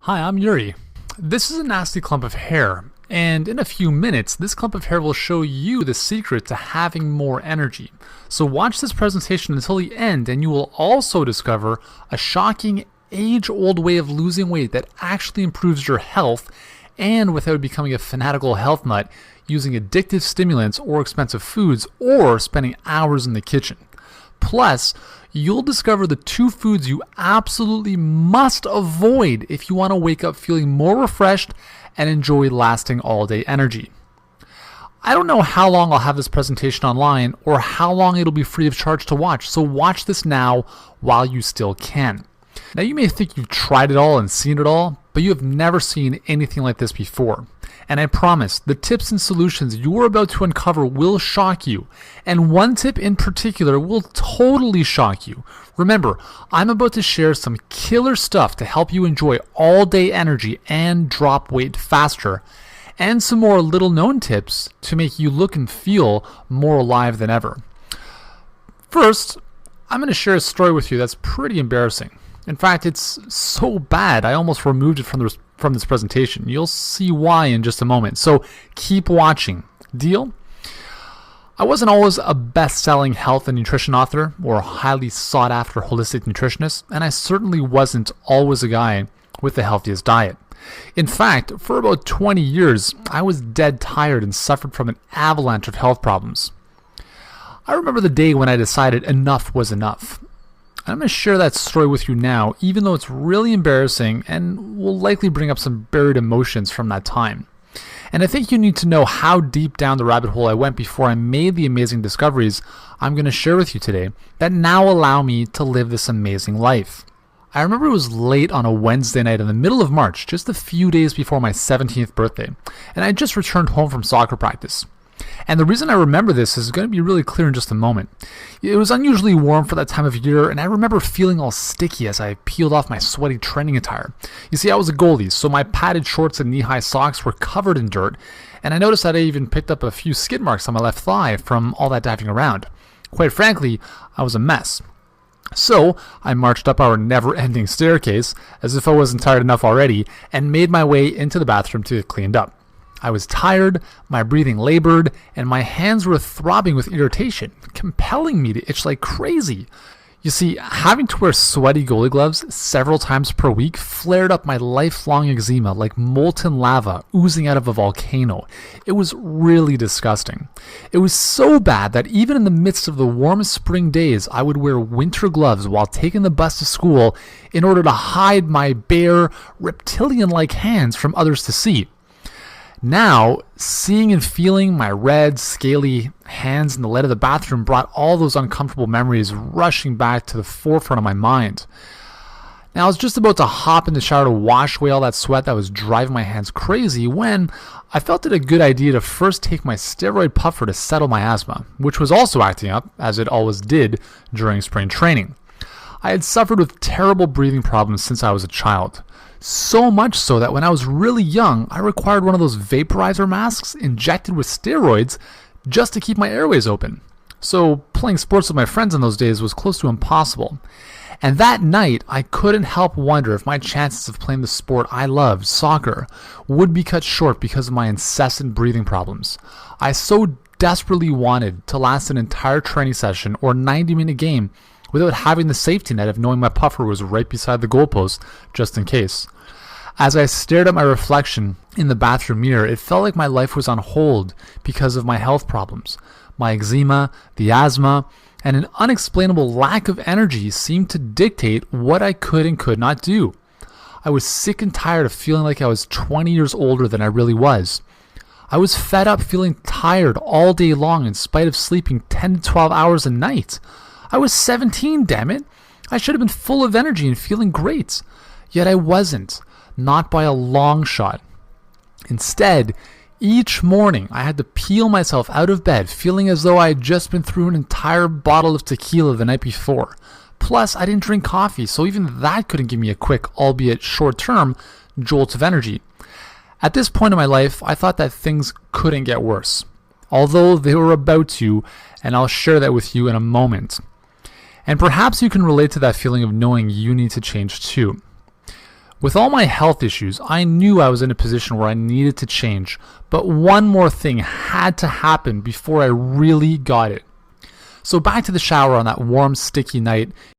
Hi, I'm Yuri. This is a nasty clump of hair, and in a few minutes, this clump of hair will show you the secret to having more energy. So watch this presentation until the end, and you will also discover a shocking age-old way of losing weight that actually improves your health, and without becoming a fanatical health nut, using addictive stimulants or expensive foods, or spending hours in the kitchen. Plus, you'll discover the two foods you absolutely must avoid if you want to wake up feeling more refreshed and enjoy lasting all-day energy. I don't know how long I'll have this presentation online or how long it'll be free of charge to watch, so watch this now while you still can. Now you may think you've tried it all and seen it all, but you have never seen anything like this before. And I promise, the tips and solutions you're about to uncover will shock you. And one tip in particular will totally shock you. Remember, I'm about to share some killer stuff to help you enjoy all-day energy and drop weight faster, and some more little-known tips to make you look and feel more alive than ever. First, I'm going to share a story with you that's pretty embarrassing. In fact, it's so bad I almost removed it from this presentation. You'll see why in just a moment, so keep watching. Deal? I wasn't always a best-selling health and nutrition author or a highly sought-after holistic nutritionist, and I certainly wasn't always a guy with the healthiest diet. In fact, for about 20 years, I was dead tired and suffered from an avalanche of health problems. I remember the day when I decided enough was enough. I'm going to share that story with you now, even though it's really embarrassing and will likely bring up some buried emotions from that time. And I think you need to know how deep down the rabbit hole I went before I made the amazing discoveries I'm going to share with you today that now allow me to live this amazing life. I remember it was late on a Wednesday night in the middle of March, just a few days before my 17th birthday, and I had just returned home from soccer practice. And the reason I remember this is going to be really clear in just a moment. It was unusually warm for that time of year, and I remember feeling all sticky as I peeled off my sweaty training attire. You see, I was a goalie, so my padded shorts and knee-high socks were covered in dirt, and I noticed that I even picked up a few skid marks on my left thigh from all that diving around. Quite frankly, I was a mess. So I marched up our never-ending staircase, as if I wasn't tired enough already, and made my way into the bathroom to get cleaned up. I was tired, my breathing labored, and my hands were throbbing with irritation, compelling me to itch like crazy. You see, having to wear sweaty goalie gloves several times per week flared up my lifelong eczema like molten lava oozing out of a volcano. It was really disgusting. It was so bad that even in the midst of the warmest spring days, I would wear winter gloves while taking the bus to school in order to hide my bare, reptilian-like hands from others to see. Now, seeing and feeling my red, scaly hands in the light of the bathroom brought all those uncomfortable memories rushing back to the forefront of my mind. Now, I was just about to hop in the shower to wash away all that sweat that was driving my hands crazy when I felt it a good idea to first take my steroid puffer to settle my asthma, which was also acting up, as it always did during spring training. I had suffered with terrible breathing problems since I was a child. So much so that when I was really young, I required one of those vaporizer masks injected with steroids just to keep my airways open. So playing sports with my friends in those days was close to impossible. And that night, I couldn't help wonder if my chances of playing the sport I loved, soccer, would be cut short because of my incessant breathing problems. I so desperately wanted to last an entire training session or 90-minute game without having the safety net of knowing my puffer was right beside the goalpost, just in case. As I stared at my reflection in the bathroom mirror, it felt like my life was on hold because of my health problems. My eczema, the asthma, and an unexplainable lack of energy seemed to dictate what I could and could not do. I was sick and tired of feeling like I was 20 years older than I really was. I was fed up feeling tired all day long in spite of sleeping 10 to 12 hours a night. I was 17, damn it. I should have been full of energy and feeling great. Yet I wasn't, not by a long shot. Instead, each morning I had to peel myself out of bed feeling as though I had just been through an entire bottle of tequila the night before. Plus, I didn't drink coffee, so even that couldn't give me a quick, albeit short-term, jolt of energy. At this point in my life, I thought that things couldn't get worse, although they were about to, and I'll share that with you in a moment. And perhaps you can relate to that feeling of knowing you need to change too. With all my health issues, I knew I was in a position where I needed to change, but one more thing had to happen before I really got it. So back to the shower on that warm, sticky night.